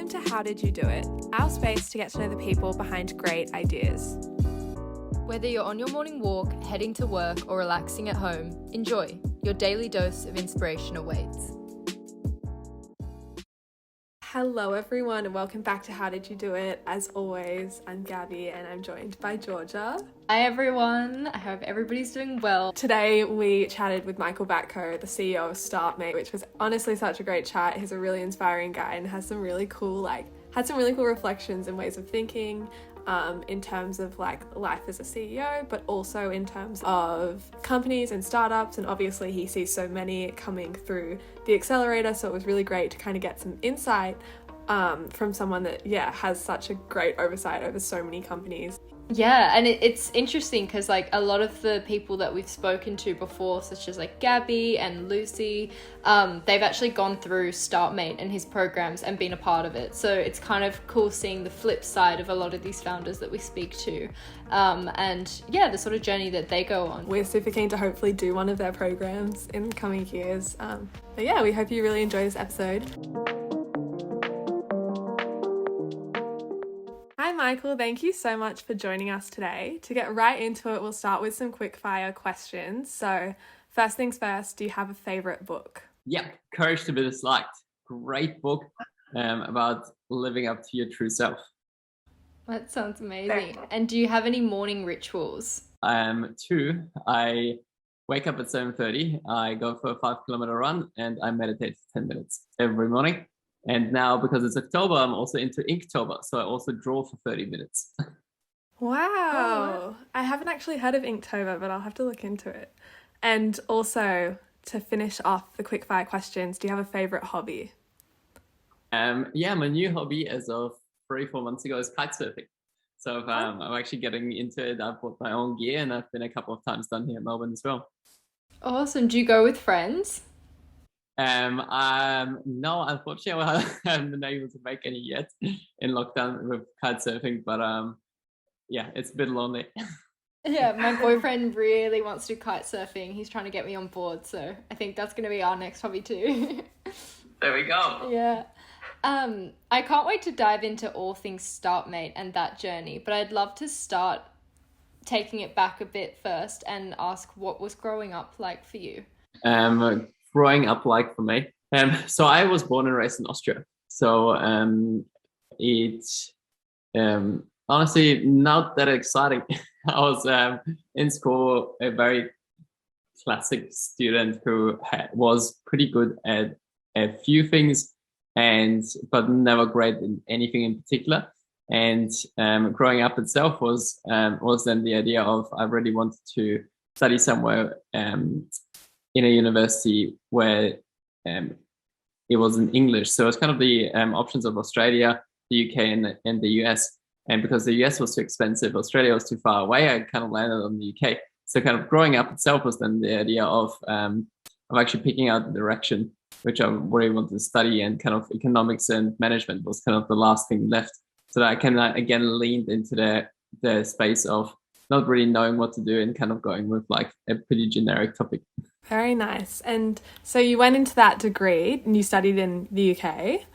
Welcome to How Did You Do It? Our space to get to know the people behind great ideas. Whether you're on your morning walk, heading to work, or relaxing at home, enjoy. Your daily dose of inspiration awaits. Hello everyone and welcome back to How Did You Do It? As always, I'm Gabby and I'm joined by Georgia. Hi everyone, I hope everybody's doing well. Today we chatted with Michael Batko, the CEO of Startmate, which was honestly such a great chat. He's a really inspiring guy and has some really cool reflections and ways of thinking in terms of like life as a CEO, but also in terms of companies and startups. And obviously he sees so many coming through the accelerator, so it was really great to kind of get some insight from someone that has such a great oversight over so many companies. Yeah, and it's interesting because like a lot of the people that we've spoken to before, such as like Gabby and Lucy, they've actually gone through Startmate and his programs and been a part of it. So it's kind of cool seeing the flip side of a lot of these founders that we speak to, and the sort of journey that they go on. We're super keen to hopefully do one of their programs in the coming years. But yeah, we hope you really enjoy this episode. Hi Michael, thank you so much for joining us today. To get right into it, we'll start with some quickfire questions. So first things first, do you have a favourite book? Yep, Courage to be Disliked. Great book about living up to your true self. That sounds amazing. And do you have any morning rituals? Two, I wake up at 7:30, I go for a 5-kilometer run and I meditate for 10 minutes every morning. And now, because it's October, I'm also into Inktober, so I also draw for 30 minutes. Wow. I haven't actually heard of Inktober, but I'll have to look into it. And also, to finish off the quickfire questions, do you have a favourite hobby? My new hobby as of 3-4 months ago is kite surfing. So I'm actually getting into it. I've bought my own gear and I've been a couple of times down here in Melbourne as well. Awesome. Do you go with friends? No, unfortunately, I haven't been able to make any yet in lockdown with kite surfing, but it's a bit lonely. Yeah, my boyfriend really wants to do kite surfing. He's trying to get me on board, so I think that's going to be our next hobby too. There we go. Yeah. I can't wait to dive into all things Startmate and that journey, but I'd love to start taking it back a bit first and ask what was growing up like for you? Growing up like for me. So I was born and raised in Austria. So it's honestly not that exciting. I was in school a very classic student who was pretty good at a few things, but never great in anything in particular. And growing up itself was then the idea of I really wanted to study somewhere in a university where it was in English. So it's kind of the options of Australia, the UK, and the US. And because the US was too expensive, Australia was too far away, I kind of landed on the UK. So kind of growing up itself was then the idea of actually picking out the direction which I really wanted to study, and kind of economics and management was kind of the last thing left. So that I kind of again leaned into the space of not really knowing what to do and kind of going with like a pretty generic topic. Very nice. And so you went into that degree and you studied in the UK.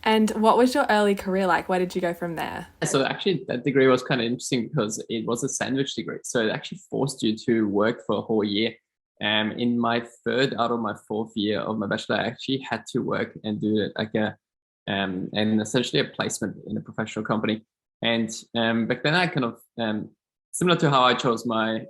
And what was your early career like? Where did you go from there? So actually that degree was kind of interesting because it was a sandwich degree. So it actually forced you to work for a whole year. In my third out of my fourth year of my bachelor, I actually had to work and do like and essentially a placement in a professional company. And back then I kind of, similar to how I chose my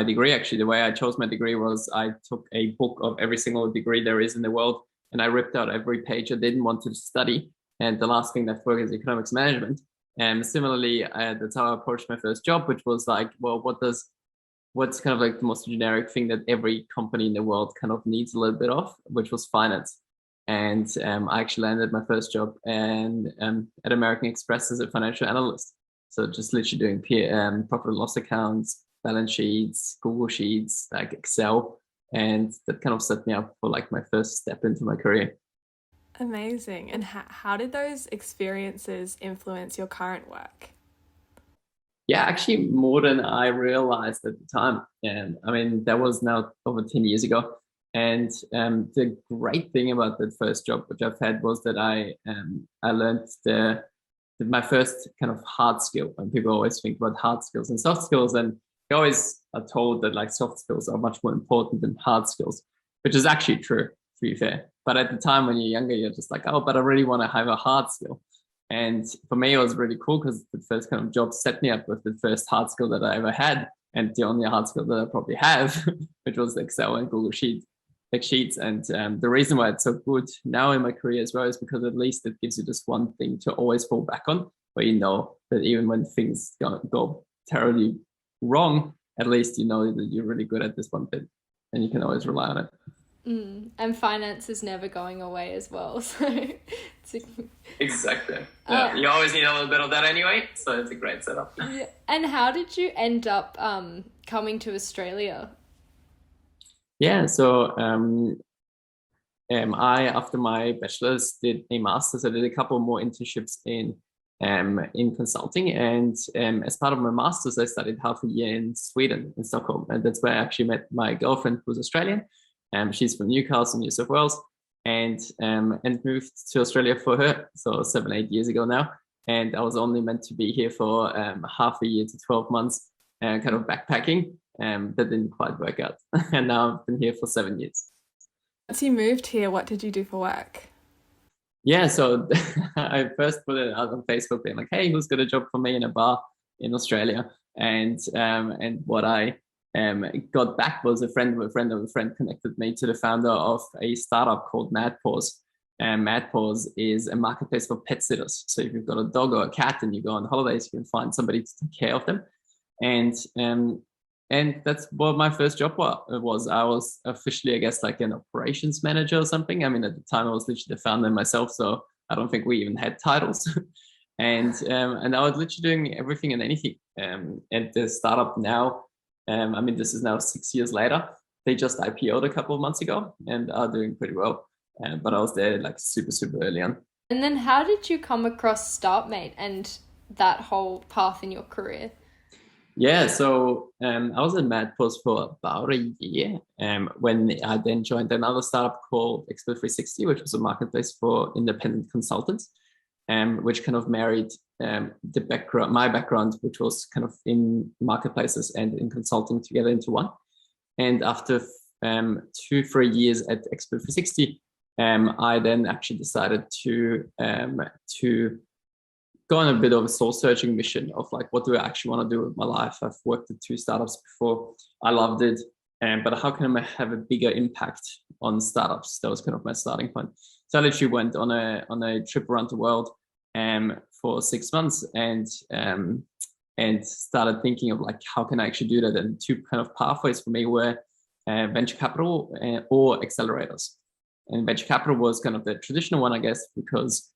degree, actually, the way I chose my degree was I took a book of every single degree there is in the world and I ripped out every page I didn't want to study. And the last thing that worked is economics management. And similarly, that's how I approached my first job, which was like, well, what's kind of like the most generic thing that every company in the world kind of needs a little bit of, which was finance. And I actually landed my first job at American Express as a financial analyst. So just literally doing profit and loss accounts, balance sheets, Google Sheets, like Excel. And that kind of set me up for like my first step into my career. Amazing. And how did those experiences influence your current work? Yeah, actually more than I realized at the time. And I mean, that was now over 10 years ago. And the great thing about that first job which I've had was that I learned my first kind of hard skill. And people always think about hard skills and soft skills, and they always are told that like soft skills are much more important than hard skills, which is actually true, to be fair. But at the time when you're younger, you're just like, oh, but I really want to have a hard skill. And for me, it was really cool because the first kind of job set me up with the first hard skill that I ever had, and the only hard skill that I probably have, which was Excel and Google Sheets. And the reason why it's so good now in my career as well is because at least it gives you just one thing to always fall back on, where you know that even when things go terribly wrong, at least you know that you're really good at this one thing, and you can always rely on it. And finance is never going away as well. So Exactly. Yeah, you always need a little bit of that anyway, so it's a great setup. Yeah. And how did you end up coming to Australia? Yeah, so I, after my bachelor's, did a master's. I did a couple more internships in consulting, and as part of my master's, I studied half a year in Sweden, in Stockholm, and that's where I actually met my girlfriend, who's Australian. She's from Newcastle, New South Wales, and moved to Australia for her, so 7-8 years ago now. And I was only meant to be here for half a year to 12 months, kind of backpacking. That didn't quite work out. And now I've been here for 7 years. Once you moved here, what did you do for work? Yeah, so I first put it out on Facebook being like, hey, who's got a job for me in a bar in Australia? And what I got back was a friend of a friend of a friend connected me to the founder of a startup called Madpause. And Madpause is a marketplace for pet sitters. So if you've got a dog or a cat and you go on holidays, you can find somebody to take care of them. And that's what my first job was. I was officially, I guess, like an operations manager or something. I mean, at the time I was literally the founder myself, so I don't think we even had titles. and I was literally doing everything and anything. And the startup now, I mean, this is now 6 years later. They just IPO'd a couple of months ago and are doing pretty well. But I was there like super early on. And then how did you come across Startmate and that whole path in your career? Yeah, so I was at Madpause for about a year when I then joined another startup called Expert 360, which was a marketplace for independent consultants, which kind of married my background, which was kind of in marketplaces and in consulting together into one. And after 2-3 years at Expert 360, I then actually decided to go on a bit of a soul searching mission of like, what do I actually want to do with my life? I've worked at 2 startups before. I loved it. But how can I have a bigger impact on startups? That was kind of my starting point. So I literally went on a trip around the world for 6 months and started thinking of like, how can I actually do that? And 2 kind of pathways for me were venture capital or accelerators. And venture capital was kind of the traditional one, I guess, because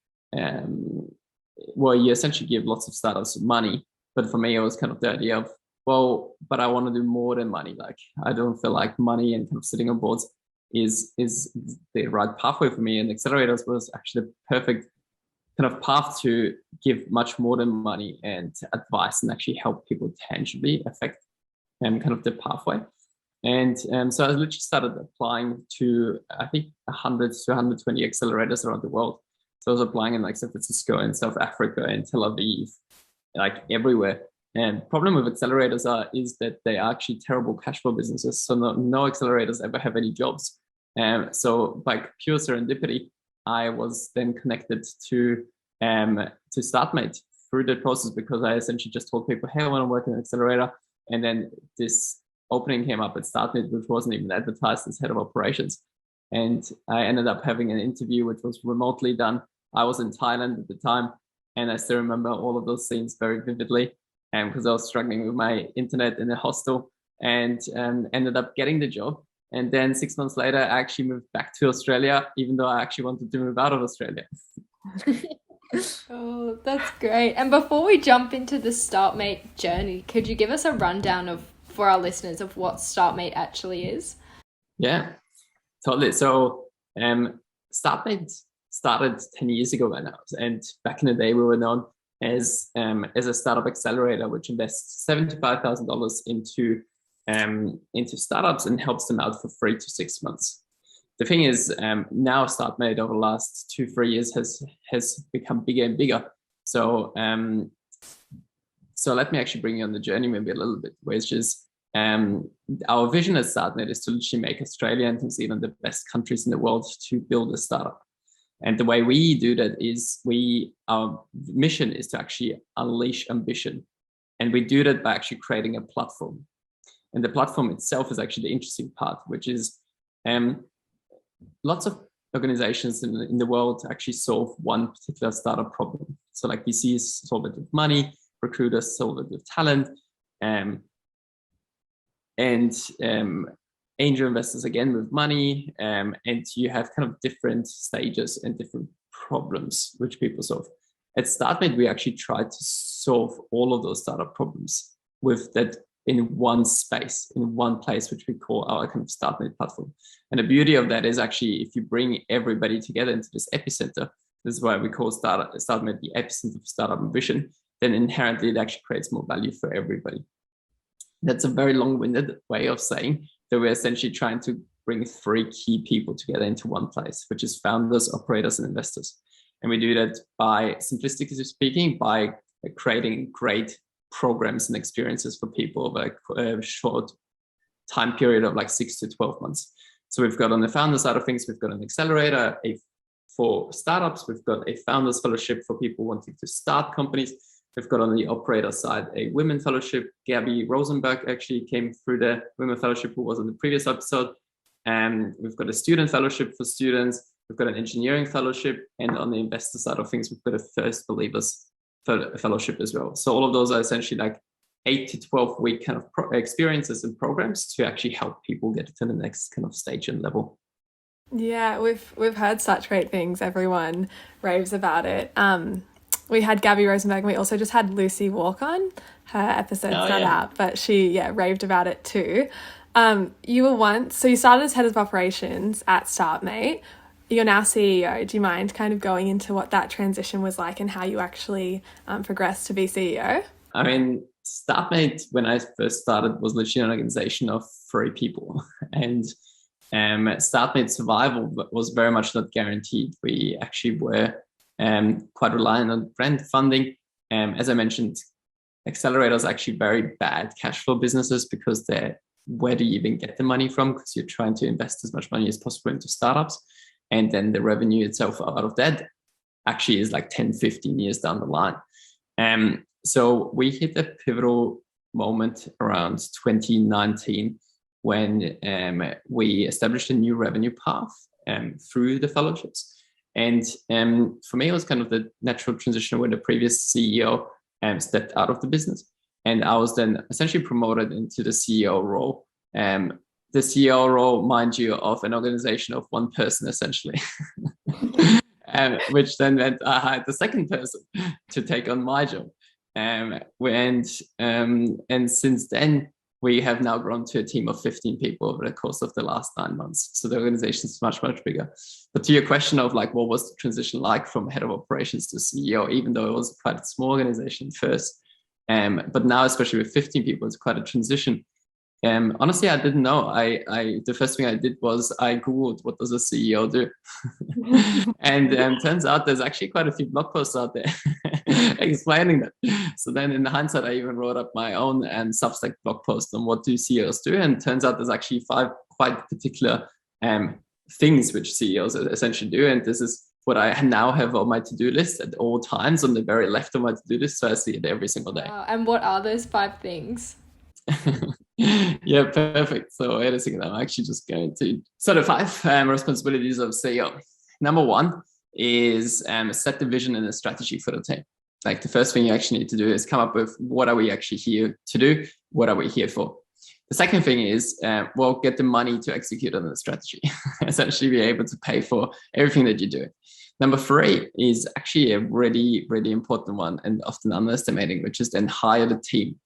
well, you essentially give lots of startups money. But for me, it was kind of the idea of, well, but I want to do more than money. Like, I don't feel like money and kind of sitting on boards is the right pathway for me. And accelerators was actually the perfect kind of path to give much more than money and advice and actually help people tangibly affect kind of the pathway. And so I literally started applying to, I think, 100 to 120 accelerators around the world. So I was applying in like San Francisco and South Africa and Tel Aviv, like everywhere. And problem with accelerators is that they are actually terrible cash flow businesses. So no accelerators ever have any jobs. So by pure serendipity, I was then connected to Startmate through that process, because I essentially just told people, hey, I want to work in an accelerator. And then this opening came up at Startmate, which wasn't even advertised as head of operations. And I ended up having an interview, which was remotely done. I was in Thailand at the time, and I still remember all of those scenes very vividly, because I was struggling with my internet in a hostel, and ended up getting the job. And then 6 months later, I actually moved back to Australia, even though I actually wanted to move out of Australia. Oh, that's great. And before we jump into the Startmate journey, could you give us a rundown for our listeners of what Startmate actually is? Yeah, totally. So Startmate started 10 years ago by now. And back in the day, we were known as a startup accelerator, which invests $75,000 into startups and helps them out for 3 to 6 months. the thing is, now Startmate over the last 2-3 years has become bigger and bigger. So so let me actually bring you on the journey maybe a little bit, which is our vision at Startmate is to literally make Australia and New Zealand the best countries in the world to build a startup. And the way we do that is our mission is to actually unleash ambition. And we do that by actually creating a platform. And the platform itself is actually the interesting part, which is lots of organizations in the world actually solve one particular startup problem. So like VCs solve it with money, recruiters solve it with talent, and angel investors again with money, and you have kind of different stages and different problems which people solve. At Startmate, we actually try to solve all of those startup problems with that in one space, in one place, which we call our kind of Startmate platform. And the beauty of that is actually, if you bring everybody together into this epicenter, this is why we call Startmate the epicenter of startup ambition, then inherently it actually creates more value for everybody. That's a very long-winded way of saying that we're essentially trying to bring 3 key people together into one place, which is founders, operators, and investors. And we do that by, simplistically speaking, by creating great programs and experiences for people over a short time period of like 6 to 12 months. So we've got on the founder side of things, we've got an accelerator for startups, we've got a founders fellowship for people wanting to start companies. We've got on the operator side a women fellowship. Gabby Rosenberg actually came through the women fellowship, who was on the previous episode. And we've got a student fellowship for students. We've got an engineering fellowship. And on the investor side of things, we've got a first believers fellowship as well. So all of those are essentially like 8 to 12 week kind of experiences and programs to actually help people get to the next kind of stage and level. Yeah, we've heard such great things. Everyone raves about it. We had Gabby Rosenberg, and we also just had Lucy Walk on. Her episode's not out, but she raved about it too. You started as head of operations at Startmate. You're now CEO. Do you mind kind of going into what that transition was like and how you actually progressed to be CEO? I mean, Startmate, when I first started, was literally an organization of 3 people. And Startmate's survival was very much not guaranteed. We actually were quite reliant on grant funding. As I mentioned, accelerators are actually very bad cash flow businesses because where do you even get the money from? Because you're trying to invest as much money as possible into startups. And then the revenue itself out of that actually is like 10, 15 years down the line. So we hit a pivotal moment around 2019 when we established a new revenue path through the fellowships. And for me, it was kind of the natural transition when the previous CEO stepped out of the business. And I was then essentially promoted into the CEO role. The CEO role, mind you, of an organization of 1 person, essentially. Which then meant I hired the second person to take on my job. And since then, we have now grown to a team of 15 people over the course of the last 9 months. So the organization is much, much bigger. But to your question of like, what was the transition like from head of operations to CEO, even though it was quite a small organization first. But now, especially with 15 people, it's quite a transition. Honestly, I didn't know. The first thing I did was I Googled, what does a CEO do? And turns out there's actually quite a few blog posts out there explaining that. So then in hindsight, I even wrote up my own Substack blog post on what do CEOs do. And turns out there's actually 5 quite particular things which CEOs essentially do. And this is what I now have on my to-do list at all times on the very left of my to-do list. So I see it every single day. Wow. And what are those 5 things? Yeah, perfect. So wait a second, I'm actually just going to. So the 5 responsibilities of CEO. Number 1 is set the vision and the strategy for the team. Like the first thing you actually need to do is come up with what are we actually here to do? What are we here for? The second thing is, get the money to execute on the strategy. Essentially be able to pay for everything that you do. Number 3 is actually a really, really important one and often underestimating, which is then hire the team.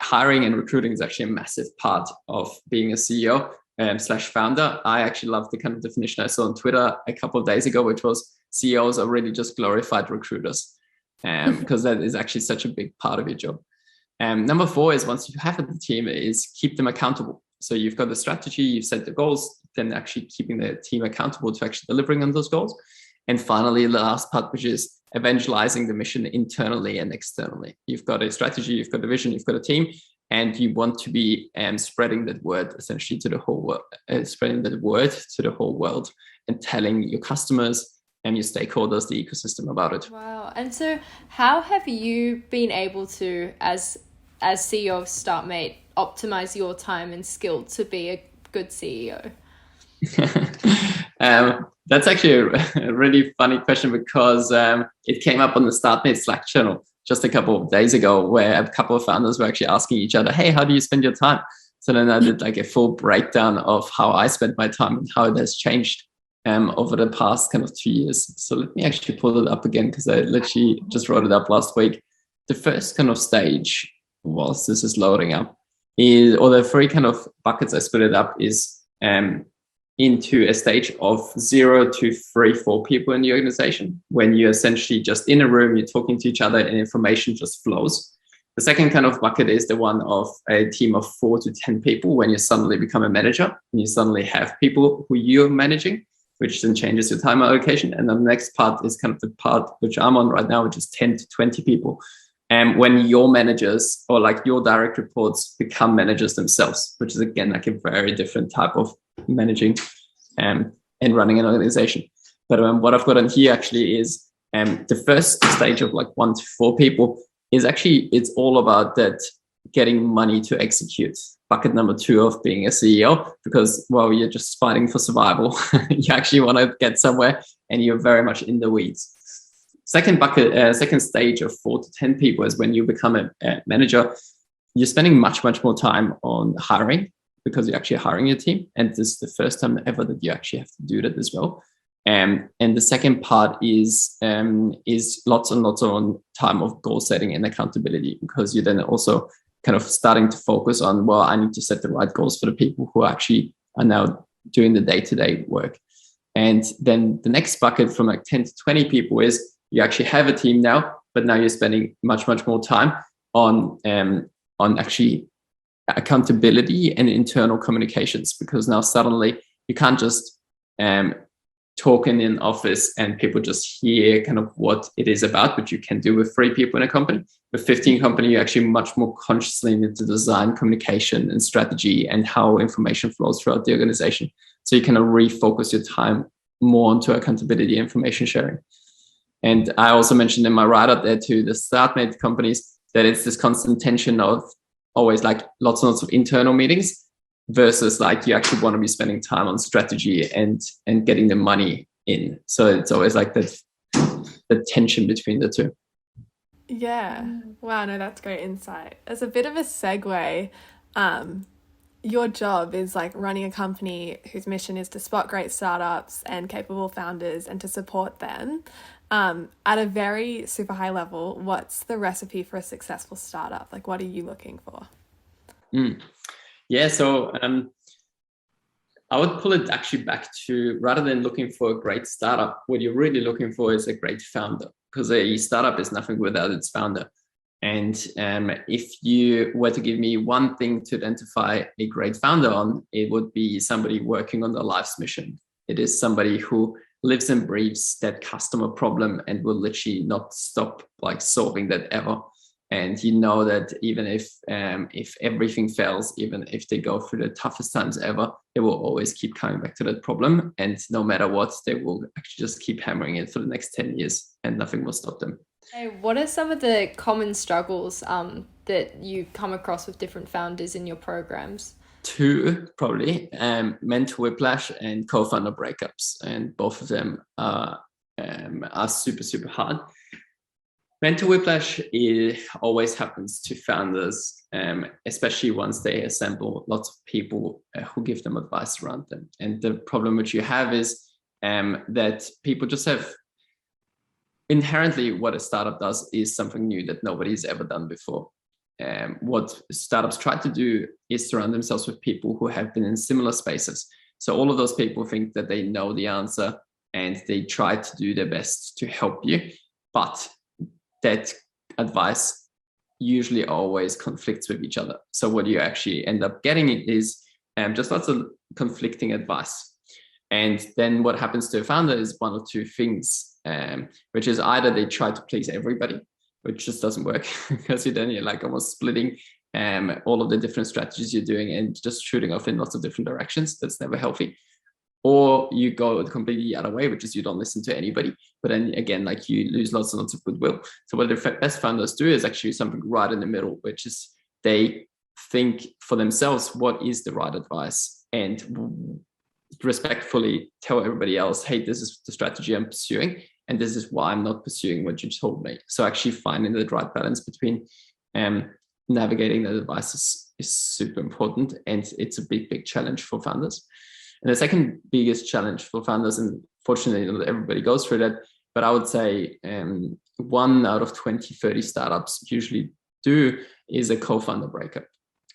Hiring and recruiting is actually a massive part of being a CEO / founder. I actually love the kind of definition I saw on Twitter a couple of days ago, which was CEOs are really just glorified recruiters, because that is actually such a big part of your job. Number 4 is, once you have the team, is keep them accountable. So you've got the strategy, you've set the goals, then actually keeping the team accountable to actually delivering on those goals. And finally, the last part, which is evangelizing the mission internally and externally. You've got a strategy, you've got a vision, you've got a team, and you want to be spreading that word essentially to the whole world, and telling your customers and your stakeholders, the ecosystem, about it. Wow. And so how have you been able to, as CEO of Startmate, optimize your time and skill to be a good CEO? That's actually a really funny question, because it came up on the Startmate Slack channel just a couple of days ago, where a couple of founders were actually asking each other, hey, how do you spend your time? So then I did like a full breakdown of how I spent my time and how it has changed over the past kind of 2 years. So let me actually pull it up again, because I literally just wrote it up last week. The first kind of stage, whilst this is loading up, is, or the three kind of buckets I split it up, is into a stage of 0 to 3, 4 people in the organization, when you're essentially just in a room, you're talking to each other and information just flows. The second kind of bucket is the one of a team of 4 to 10 people, when you suddenly become a manager and you suddenly have people who you're managing, which then changes your time allocation. And the next part is kind of the part which I'm on right now, which is 10 to 20 people. And when your managers, or like your direct reports, become managers themselves, which is again like a very different type of managing and running an organization. But what I've got on here actually is the first stage of like 1 to 4 people is actually, it's all about that getting money to execute. Bucket number 2 of being a CEO, because, well, you're just fighting for survival. You actually want to get somewhere and you're very much in the weeds. Second bucket, second stage of 4 to 10 people is when you become a manager. You're spending much more time on hiring, because you're actually hiring your team. And this is the first time ever that you actually have to do that as well. And the second part is lots and lots on time of goal setting and accountability, because you're then also kind of starting to focus on, well, I need to set the right goals for the people who actually are now doing the day-to-day work. And then the next bucket from like 10 to 20 people is, you actually have a team now, but now you're spending much more time on actually accountability and internal communications, because now suddenly you can't just talk in an office and people just hear kind of what it is about, which you can do with 3 people in a company. With 15 company, you actually much more consciously need to design communication and strategy and how information flows throughout the organization. So you kind of refocus your time more onto accountability and information sharing. And I also mentioned in my write-up there to the Startmate companies that it's this constant tension of always like lots and lots of internal meetings versus like you actually want to be spending time on strategy and getting the money in. So it's always like that the tension between the two. Yeah. Wow, no, that's great insight. As a bit of a segue, your job is like running a company whose mission is to spot great startups and capable founders and to support them. At a very super high level, what's the recipe for a successful startup? Like, what are you looking for? Yeah, so I would pull it actually back to, rather than looking for a great startup, what you're really looking for is a great founder, because a startup is nothing without its founder. And if you were to give me one thing to identify a great founder on, it would be somebody working on their life's mission. It is somebody who lives and breathes that customer problem and will literally not stop like solving that ever. And you know that even if everything fails, even if they go through the toughest times ever, they will always keep coming back to that problem. And no matter what, they will actually just keep hammering it for the next 10 years and nothing will stop them. Hey, what are some of the common struggles that you come across with different founders in your programs? 2, probably, mental whiplash and co-founder breakups. And both of them are super hard. Mental whiplash always happens to founders, especially once they assemble lots of people who give them advice around them. And the problem which you have is that people just have inherently, what a startup does is something new that nobody's ever done before. What startups try to do is surround themselves with people who have been in similar spaces. So all of those people think that they know the answer and they try to do their best to help you. But that advice usually always conflicts with each other. So what you actually end up getting is just lots of conflicting advice. And then what happens to a founder is one or two things, which is either they try to please everybody, which just doesn't work because then you're like almost splitting all of the different strategies you're doing and just shooting off in lots of different directions. That's never healthy. Or you go completely the other way, which is you don't listen to anybody. But then again, like you lose lots and lots of goodwill. So what the best founders do is actually something right in the middle, which is they think for themselves what is the right advice and respectfully tell everybody else, hey, this is the strategy I'm pursuing, and this is why I'm not pursuing what you told me. So actually finding the right balance between navigating that advice is super important, and it's a big challenge for founders. And the second biggest challenge for founders, and fortunately not everybody goes through that, but I would say 1 out of 20, 30 startups usually do, is a co-founder breakup,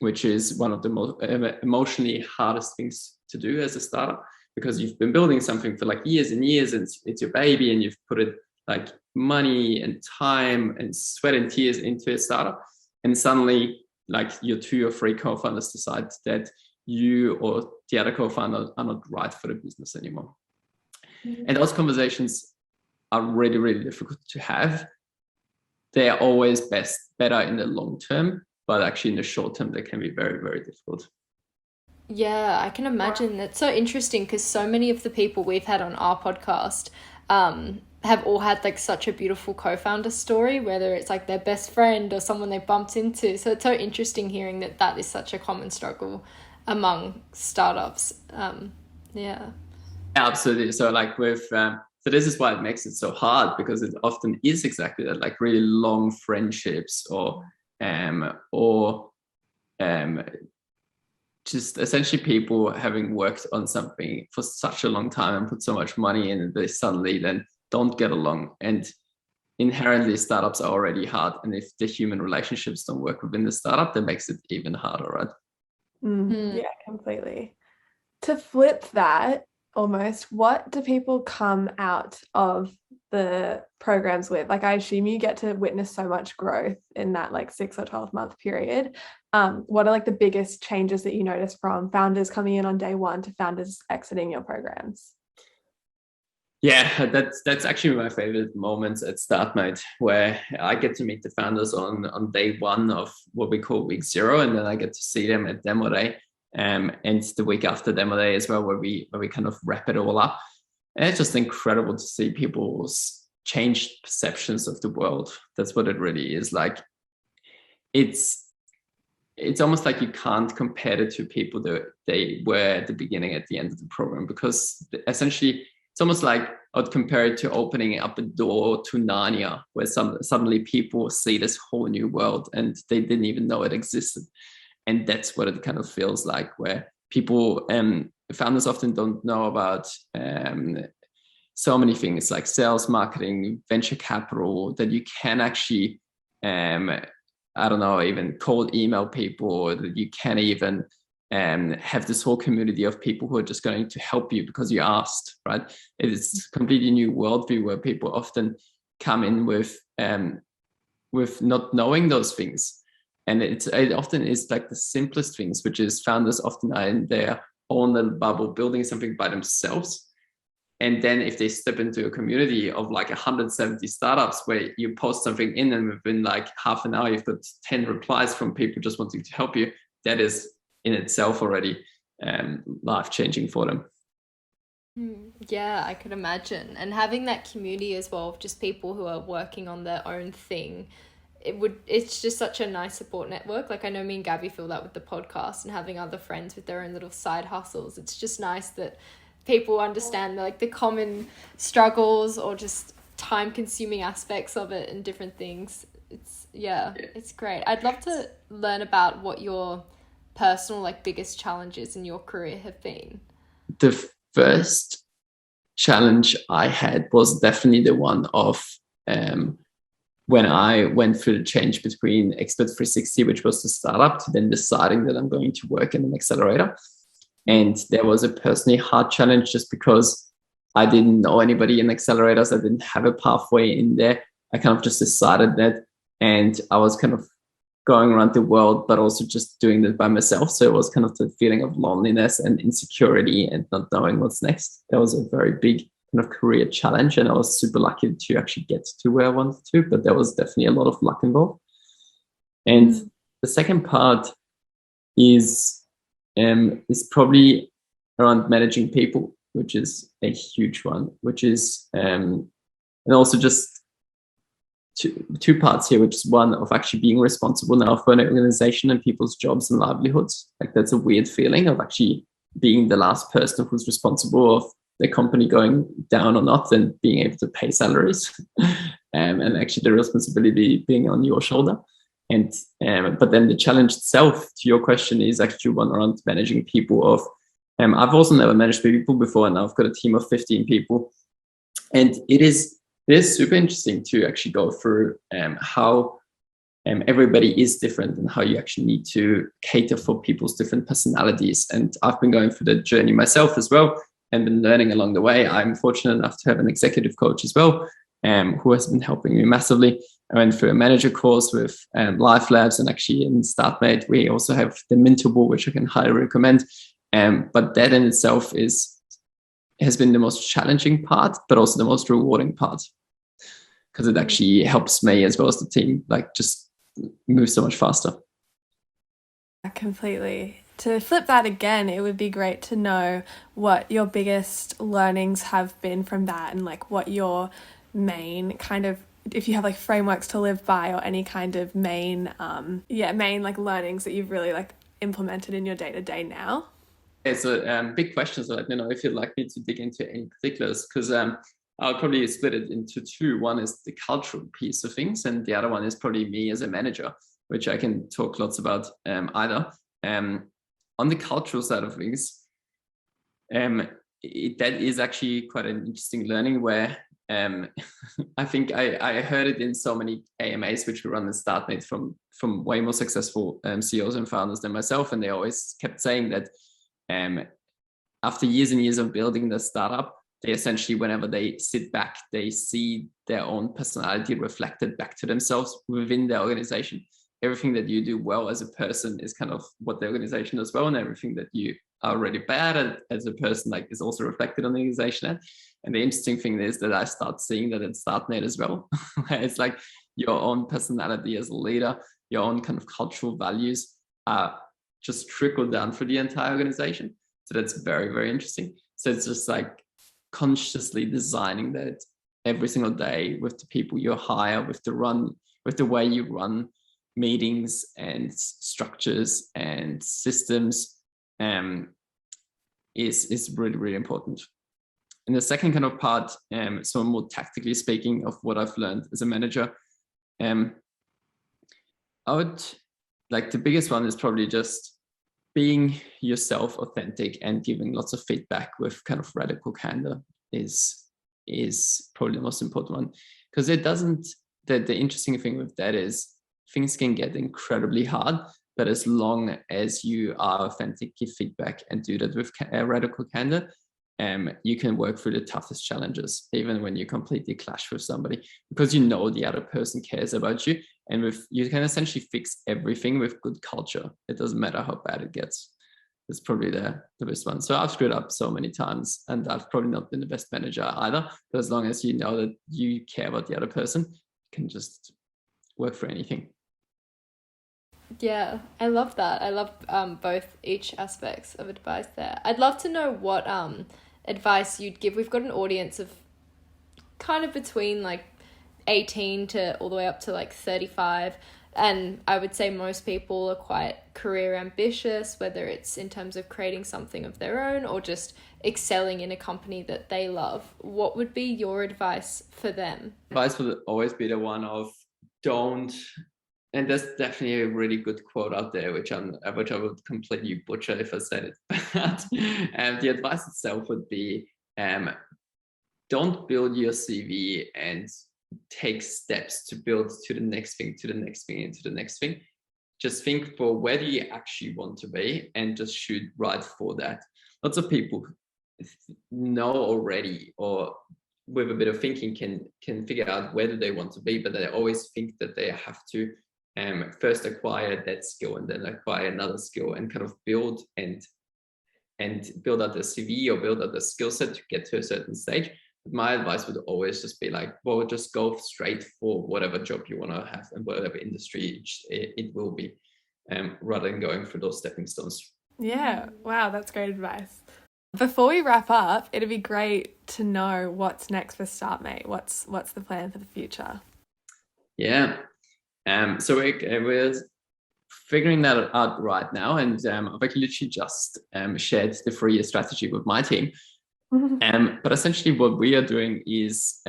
which is one of the most emotionally hardest things to do as a startup, because you've been building something for like years and years, and it's your baby, and you've put it like money and time and sweat and tears into a startup, and suddenly like your 2 or 3 co-founders decide that you or the other co-founder are not right for the business anymore. Mm-hmm. And those conversations are really difficult to have. They are always better in the long term, but actually in the short term, they can be very difficult. Yeah, I can imagine. That's so interesting because so many of the people we've had on our podcast have all had like such a beautiful co-founder story, whether it's like their best friend or someone they bumped into. So it's so interesting hearing that is such a common struggle among startups. Yeah, absolutely. So like with so this is why it makes it so hard, because it often is exactly that, like really long friendships or just essentially people having worked on something for such a long time and put so much money in, and they suddenly then don't get along. And inherently startups are already hard, and if the human relationships don't work within the startup, that makes it even harder, right? Yeah, completely. To flip that almost, what do people come out of the programs with? Like, I assume you get to witness so much growth in that like 6 or 12 month period. What are like the biggest changes that you notice from founders coming in on day one to founders exiting your programs? Yeah, that's actually my favorite moments at Startmate, where I get to meet the founders on day one of what we call week 0, and then I get to see them at demo day, and the week after demo day as well, where we kind of wrap it all up. And it's just incredible to see people's changed perceptions of the world. That's what it really is. Like, it's almost like you can't compare it to people that they were at the beginning, at the end of the program, because essentially it's almost like I'd compare it to opening up a door to Narnia, where suddenly people see this whole new world and they didn't even know it existed. And that's what it kind of feels like, where people, founders often don't know about so many things like sales, marketing, venture capital, that you can actually, I don't know, even cold email people, or that you can even have this whole community of people who are just going to help you because you asked, right? It's a completely new worldview where people often come in with not knowing those things. And it often is like the simplest things, which is founders often are in their own little bubble, building something by themselves. And then if they step into a community of like 170 startups where you post something in, and within like half an hour, you've got 10 replies from people just wanting to help you, that is in itself already life-changing for them. Yeah, I could imagine. And having that community as well of just people who are working on their own thing, it's just such a nice support network. Like, I know me and Gabby feel that with the podcast, and having other friends with their own little side hustles. It's just nice that people understand like the common struggles or just time-consuming aspects of it and different things. It's great. I'd love to learn about what your personal like biggest challenges in your career have been. The first challenge I had was definitely the one of when I went through the change between Expert 360, which was the startup, to then deciding that I'm going to work in an accelerator. And there was a personally hard challenge just because I didn't know anybody in accelerators. I didn't have a pathway in there. I kind of just decided that, and I was kind of going around the world, but also just doing this by myself. So it was kind of the feeling of loneliness and insecurity and not knowing what's next. That was a very big kind of career challenge, and I was super lucky to actually get to where I wanted to, but there was definitely a lot of luck involved. And the second part is probably around managing people, which is a huge one, which is and also just two parts here, which is one of actually being responsible now for an organization and people's jobs and livelihoods. Like that's a weird feeling of actually being the last person who's responsible of the company going down or not, and being able to pay salaries and actually the responsibility being on your shoulder. And but then the challenge itself, to your question, is actually one around managing people. Of I've also never managed people before, and now I've got a team of 15 people, and it is super interesting to actually go through how everybody is different and how you actually need to cater for people's different personalities. And I've been going through the journey myself as well and been learning along the way. I'm fortunate enough to have an executive coach as well, who has been helping me massively. I went through a manager course with Life Labs, and actually in Startmate, we also have the Mintable, which I can highly recommend. But that in itself has been the most challenging part, but also the most rewarding part, because it actually helps me as well as the team, like just move so much faster. Completely. To flip that again, it would be great to know what your biggest learnings have been from that, and like what your main kind of, if you have like frameworks to live by, or any kind of main like learnings that you've really like implemented in your day-to-day now. It's a big question, so let me know if you'd like me to dig into any particulars, because I'll probably split it into two. One is the cultural piece of things, and the other one is probably me as a manager, which I can talk lots about either. On the cultural side of things, that is actually quite an interesting learning, where I think I heard it in so many AMAs which we run in Startmate from way more successful CEOs and founders than myself, and they always kept saying that after years and years of building the startup, they essentially, whenever they sit back, they see their own personality reflected back to themselves within the organization. Everything that you do well as a person is kind of what the organization does well, and everything that you are already bad at as a person, like, is also reflected on the organization. And the interesting thing is that I start seeing that at Startmate as well. It's like your own personality as a leader, your own kind of cultural values are just trickle down for the entire organization. So that's very, very interesting. So it's just like consciously designing that every single day with the people you hire, with the way you run meetings and structures and systems, is really, really important. And the second kind of part, so more tactically speaking, of what I've learned as a manager, I would like, the biggest one is probably just being yourself, authentic, and giving lots of feedback with kind of radical candor is probably the most important one, because it doesn't, the interesting thing with that is things can get incredibly hard, but as long as you are authentic, give feedback, and do that with radical candor, you can work through the toughest challenges, even when you completely clash with somebody, because you know the other person cares about you, and you can essentially fix everything with good culture. It doesn't matter how bad it gets. It's probably the best one. So I've screwed up so many times, and I've probably not been the best manager either, but as long as you know that you care about the other person, you can just work for anything. Yeah, I love that. I love each aspects of advice there. I'd love to know what advice you'd give. We've got an audience of kind of between like 18 to all the way up to like 35, and I would say most people are quite career ambitious, whether it's in terms of creating something of their own or just excelling in a company that they love. What would be your advice for them? Advice would always be the one of don't, and there's definitely a really good quote out there, which I would completely butcher if I said it. But the advice itself would be, don't build your CV and take steps to build to the next thing, to the next thing, and to the next thing. Just think for where do you actually want to be, and just shoot right for that. Lots of people know already, or with a bit of thinking can figure out where do they want to be, but they always think that they have to first acquire that skill and then acquire another skill and kind of build and build out the CV or build out the skill set to get to a certain stage. But my advice would always just be like, well, just go straight for whatever job you want to have and whatever industry it will be, rather than going through those stepping stones. Yeah, wow, that's great advice. Before we wrap up, it'd be great to know what's next for Startmate. What's the plan for the future? Yeah. So we're figuring that out right now, and I've actually literally just shared the 3-year strategy with my team. But essentially what we are doing is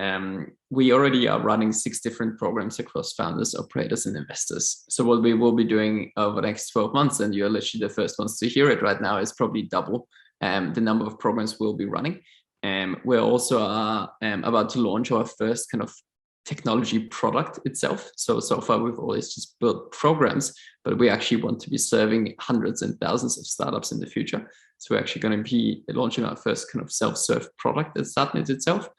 we already are running 6 different programs across founders, operators, and investors. So what we will be doing over the next 12 months, and you're literally the first ones to hear it right now, is probably double the number of programs we'll be running. We're also about to launch our first kind of technology product itself. So far we've always just built programs, but we actually want to be serving hundreds and thousands of startups in the future. So we're actually going to be launching our first kind of self-serve product at Startmate itself.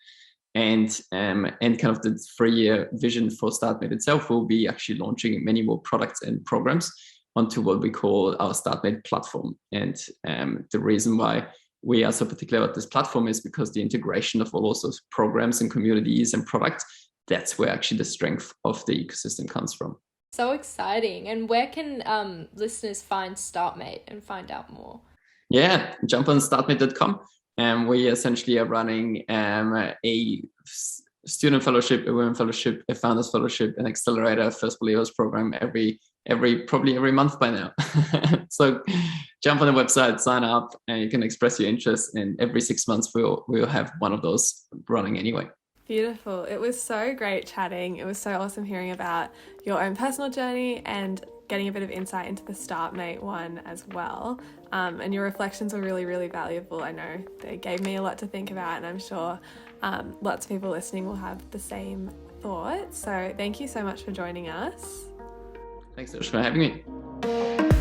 And kind of the 3-year vision for Startmate itself will be actually launching many more products and programs onto what we call our Startmate platform. And the reason why we are so particular about this platform is because the integration of all those programs and communities and products, that's where actually the strength of the ecosystem comes from. So exciting. And where can listeners find Startmate and find out more? Yeah, jump on startmate.com. We essentially are running a student fellowship, a women fellowship, a founders fellowship, an accelerator, first believers program probably every month by now. So jump on the website, sign up, and you can express your interest. And every 6 months we'll have one of those running anyway. Beautiful. It was so great chatting. It was so awesome hearing about your own personal journey and getting a bit of insight into the Startmate one as well. And your reflections were really, really valuable. I know they gave me a lot to think about, and I'm sure lots of people listening will have the same thoughts. So thank you so much for joining us. Thanks so much for having me.